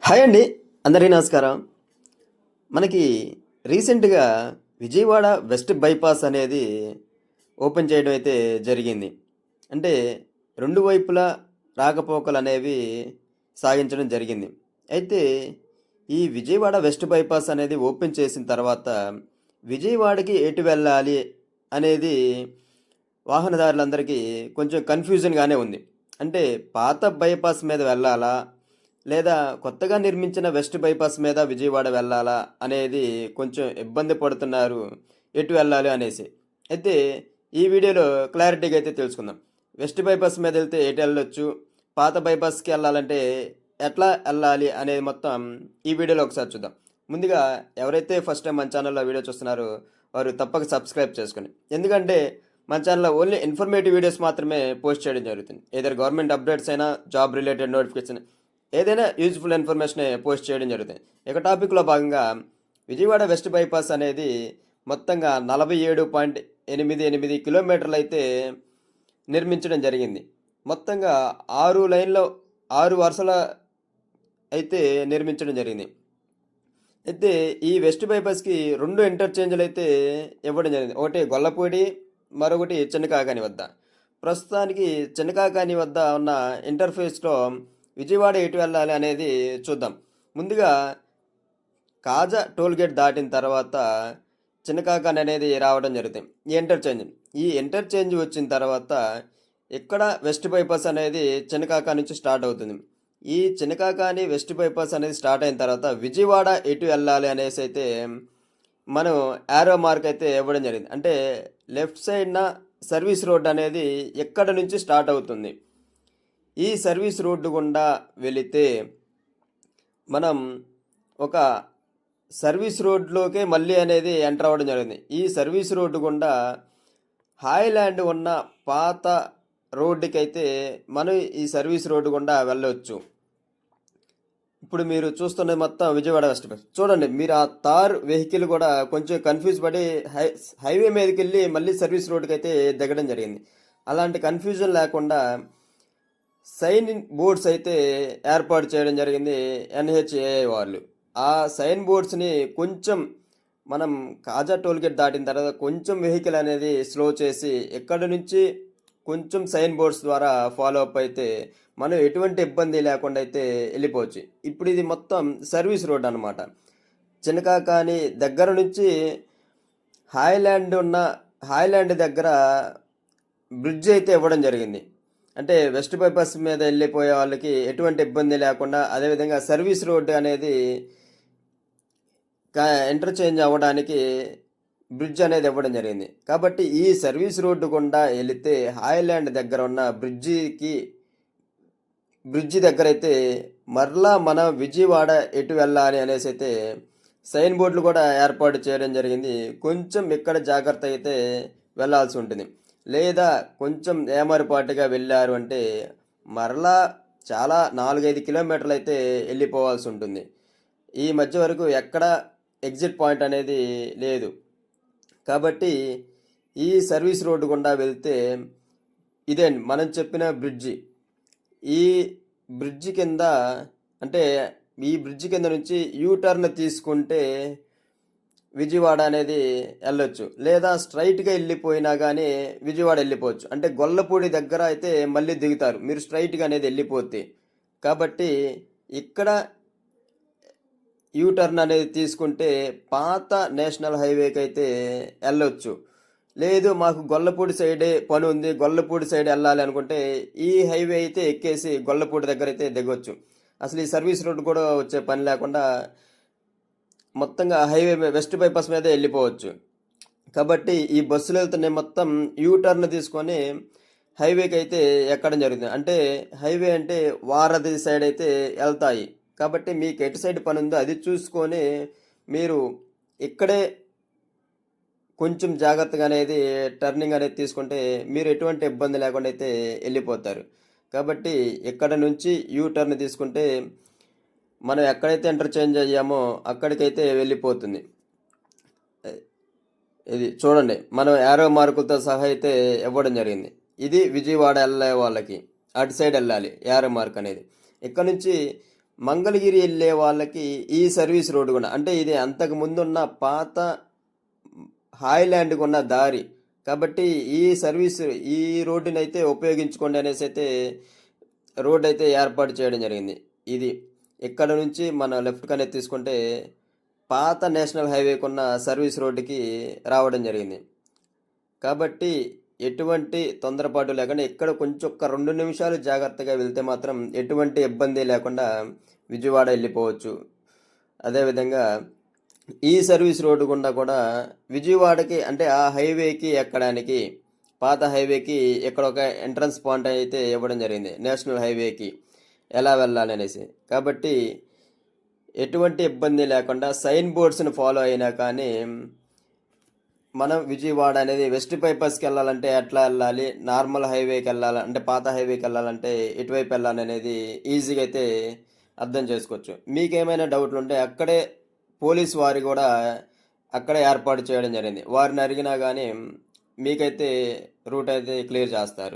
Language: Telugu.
హాయ్ అండి, అందరికీ నమస్కారం. మనకి రీసెంట్గా విజయవాడ వెస్ట్ బైపాస్ అనేది ఓపెన్ చేయడం అయితే జరిగింది. అంటే రెండు వైపులా రాకపోకలు అనేవి సాగించడం జరిగింది. అయితే ఈ విజయవాడ వెస్ట్ బైపాస్ అనేది ఓపెన్ చేసిన తర్వాత విజయవాడకి ఎటు వెళ్ళాలి అనేది వాహనదారులందరికీ కొంచెం కన్ఫ్యూజన్గానే ఉంది. అంటే పాత బైపాస్ మీద వెళ్ళాలా, లేదా కొత్తగా నిర్మించిన వెస్ట్ బైపాస్ మీద విజయవాడ వెళ్ళాలా అనేది కొంచెం ఇబ్బంది పడుతున్నారు, ఎటు వెళ్ళాలి అనేసి. అయితే ఈ వీడియోలో క్లారిటీగా అయితే తెలుసుకుందాం. వెస్ట్ బైపాస్ మీద వెళ్తే ఎటు వెళ్ళొచ్చు, పాత బైపాస్కి వెళ్ళాలంటే ఎట్లా వెళ్ళాలి అనేది మొత్తం ఈ వీడియోలో ఒకసారి చూద్దాం. ముందుగా ఎవరైతే ఫస్ట్ టైం మన ఛానల్లో వీడియో చూస్తున్నారో వారు తప్పక సబ్స్క్రైబ్ చేసుకోండి. ఎందుకంటే మన ఛానల్లో ఓన్లీ ఇన్ఫర్మేటివ్ వీడియోస్ మాత్రమే పోస్ట్ చేయడం జరుగుతుంది. ఏదైనా గవర్నమెంట్ అప్డేట్స్ అయినా, జాబ్ రిలేటెడ్ నోటిఫికేషన్, ఏదైనా యూజ్ఫుల్ ఇన్ఫర్మేషన్ పోస్ట్ చేయడం జరుగుతుంది. ఇక టాపిక్లో భాగంగా విజయవాడ వెస్ట్ బైపాస్ అనేది మొత్తంగా 47.88 కిలోమీటర్లు అయితే నిర్మించడం జరిగింది. మొత్తంగా 6 లైన్లో 6 వరుసల అయితే నిర్మించడం జరిగింది. అయితే ఈ వెస్ట్ బైపాస్కి 2 ఇంటర్చేంజ్లు అయితే ఇవ్వడం జరిగింది. ఒకటి గొల్లపూడి, మరొకటి చిన్నకాకాని వద్ద. ప్రస్తుతానికి చిన్నకాకాని వద్ద ఉన్న ఇంటర్ఫేస్లో విజయవాడ ఎటు వెళ్ళాలి అనేది చూద్దాం. ముందుగా కాజా టోల్గేట్ దాటిన తర్వాత చిన్నకాకాని అనేది రావడం జరుగుతుంది. ఈ ఇంటర్చేంజ్ వచ్చిన తర్వాత ఇక్కడ వెస్ట్ బైపాస్ అనేది చిన్నకాకా నుంచి స్టార్ట్ అవుతుంది. ఈ చిన్నకాకాని వెస్ట్ బైపాస్ అనేది స్టార్ట్ అయిన తర్వాత విజయవాడ ఎటు వెళ్ళాలి అనేసి అయితే మనం యారో మార్క్ అయితే ఇవ్వడం జరిగింది. అంటే లెఫ్ట్ సైడ్న సర్వీస్ రోడ్ అనేది ఎక్కడ నుంచి స్టార్ట్ అవుతుంది. ఈ సర్వీస్ రోడ్డు గుండా వెళితే మనం ఒక సర్వీస్ రోడ్లోకే మళ్ళీ అనేది ఎంటర్ అవ్వడం జరిగింది. ఈ సర్వీస్ రోడ్డు గుండా హాయ్లాండ్ ఉన్న పాత రోడ్డుకి అయితే మనం ఈ సర్వీస్ రోడ్డు గుండా వెళ్ళవచ్చు. ఇప్పుడు మీరు చూస్తున్నది మొత్తం విజయవాడ వెస్ట్ బైపాస్. చూడండి, మీరు ఆ తార్ వెహికల్ కూడా కొంచెం కన్ఫ్యూజ్ పడి హైవే మీదకి వెళ్ళి మళ్ళీ సర్వీస్ రోడ్డుకి అయితే దిగడం జరిగింది. అలాంటి కన్ఫ్యూజన్ లేకుండా సైన్ బోర్డ్స్ అయితే ఏర్పాటు చేయడం జరిగింది NHAI వాళ్ళు. ఆ సైన్ బోర్డ్స్ని కొంచెం మనం కాజా టోల్గేట్ దాటిన తర్వాత కొంచెం వెహికల్ అనేది స్లో చేసి ఎక్కడి నుంచి కొంచెం సైన్ బోర్డ్స్ ద్వారా ఫాలో అప్ అయితే మనం ఎటువంటి ఇబ్బంది లేకుండా అయితే వెళ్ళిపోవచ్చు. ఇప్పుడు ఇది మొత్తం సర్వీస్ రోడ్ అనమాట. చిన్నకాకాని దగ్గర నుంచి హాయ్లాండ్ దగ్గర బ్రిడ్జ్ అయితే ఇవ్వడం జరిగింది. అంటే వెస్ట్ బైపాస్ మీద వెళ్ళిపోయే వాళ్ళకి ఎటువంటి ఇబ్బంది లేకుండా, అదేవిధంగా సర్వీస్ రోడ్డు అనేది ఇంటర్చేంజ్ అవ్వడానికి బ్రిడ్జ్ అనేది ఇవ్వడం జరిగింది. కాబట్టి ఈ సర్వీస్ రోడ్డు గుండా వెళితే హాయ్లాండ్ దగ్గర ఉన్న బ్రిడ్జి దగ్గర అయితే మరలా మన విజయవాడ ఎటు వెళ్ళాలి అనేసి అయితే సైన్ బోర్డులు కూడా ఏర్పాటు చేయడం జరిగింది. కొంచెం ఇక్కడ జాగ్రత్త అయితే వెళ్ళాల్సి ఉంటుంది. లేదా కొంచెం ఏమరపాటుగా వెళ్ళారు అంటే మరలా చాలా 4-5 కిలోమీటర్లు అయితే వెళ్ళిపోవాల్సి ఉంటుంది. ఈ మధ్య వరకు ఎక్కడ ఎగ్జిట్ పాయింట్ అనేది లేదు. కాబట్టి ఈ సర్వీస్ రోడ్డు గుండా వెళ్తే ఇదే మనం చెప్పిన బ్రిడ్జి. ఈ బ్రిడ్జి కింద, అంటే ఈ బ్రిడ్జి కింద నుంచి యూటర్న్ తీసుకుంటే విజయవాడ అనేది వెళ్ళొచ్చు. లేదా స్ట్రైట్గా వెళ్ళిపోయినా కానీ విజయవాడ వెళ్ళిపోవచ్చు. అంటే గొల్లపూడి దగ్గర అయితే మళ్ళీ దిగుతారు మీరు స్ట్రైట్గా అనేది వెళ్ళిపోతే. కాబట్టి ఇక్కడ యూటర్న్ అనేది తీసుకుంటే పాత నేషనల్ హైవేకి అయితే వెళ్ళొచ్చు. లేదు మాకు గొల్లపూడి సైడే పని ఉంది, గొల్లపూడి సైడ్ వెళ్ళాలి అనుకుంటే ఈ హైవే అయితే ఎక్కేసి గొల్లపూడి దగ్గర అయితే దిగొచ్చు. అసలు ఈ సర్వీస్ రోడ్ కూడా వచ్చే పని లేకుండా మొత్తంగా హైవే వెస్ట్ బైపాస్ మీదే వెళ్ళిపోవచ్చు. కాబట్టి ఈ బస్సులు వెళ్తున్నాయి మొత్తం యూటర్న్ తీసుకొని హైవేకి అయితే ఎక్కడం జరుగుతుంది. అంటే హైవే అంటే వారధి సైడ్ అయితే వెళ్తాయి. కాబట్టి మీకు ఎటు సైడ్ పని ఉందో అది చూసుకొని మీరు ఇక్కడే కొంచెం జాగ్రత్తగా అనేది టర్నింగ్ అనేది తీసుకుంటే మీరు ఎటువంటి ఇబ్బంది లేకుండా అయితే వెళ్ళిపోతారు. కాబట్టి ఇక్కడ నుంచి యూటర్న్ తీసుకుంటే మనం ఎక్కడైతే ఇంటర్చేంజ్ అయ్యామో అక్కడికైతే వెళ్ళిపోతుంది. ఇది చూడండి, మనం యారో మార్కులతో సహా అయితే ఇవ్వడం జరిగింది. ఇది విజయవాడ వెళ్ళే వాళ్ళకి అటు సైడ్ వెళ్ళాలి యారో మార్క్ అనేది. ఇక్కడ నుంచి మంగళగిరి వెళ్ళే వాళ్ళకి ఈ సర్వీస్ రోడ్డు కూడా, అంటే ఇది అంతకు ముందున్న పాత హాయ్లాండ్కి ఉన్న దారి కాబట్టి ఈ సర్వీస్ ఈ రోడ్డుని అయితే ఉపయోగించుకోండి అనేసి అయితే రోడ్ అయితే ఏర్పాటు చేయడం జరిగింది. ఇది ఇక్కడ నుంచి మన లెఫ్ట్ కనే తీసుకుంటే పాత నేషనల్ హైవేకి ఉన్న సర్వీస్ రోడ్డుకి రావడం జరిగింది. కాబట్టి ఎటువంటి తొందరపాటు లేకుండా ఇక్కడ కొంచెం ఒక్క 2 నిమిషాలు జాగ్రత్తగా వెళ్తే మాత్రం ఎటువంటి ఇబ్బంది లేకుండా విజయవాడ వెళ్ళిపోవచ్చు. అదేవిధంగా ఈ సర్వీస్ రోడ్డు గుండా కూడా విజయవాడకి, అంటే ఆ హైవేకి ఎక్కడానికి పాత హైవేకి ఇక్కడ ఒక ఎంట్రన్స్ పాయింట్ అయితే ఇవ్వడం జరిగింది నేషనల్ హైవేకి ఎలా వెళ్ళాలి అనేసి. కాబట్టి ఎటువంటి ఇబ్బంది లేకుండా సైన్ బోర్డ్స్ని ఫాలో అయినా కానీ మనం విజయవాడ అనేది వెస్ట్ బైపాస్కి వెళ్ళాలంటే ఎట్లా వెళ్ళాలి, నార్మల్ హైవేకి వెళ్ళాలి అంటే పాత హైవేకి వెళ్ళాలంటే ఎటువైపు వెళ్ళాలి అనేది ఈజీగా అయితే అర్థం చేసుకోవచ్చు. మీకేమైనా డౌట్లు ఉంటే అక్కడే పోలీస్ వారి కూడా అక్కడే ఏర్పాటు చేయడం జరిగింది. వారిని అడిగినా కానీ మీకైతే రూట్ అయితే క్లియర్ చేస్తారు.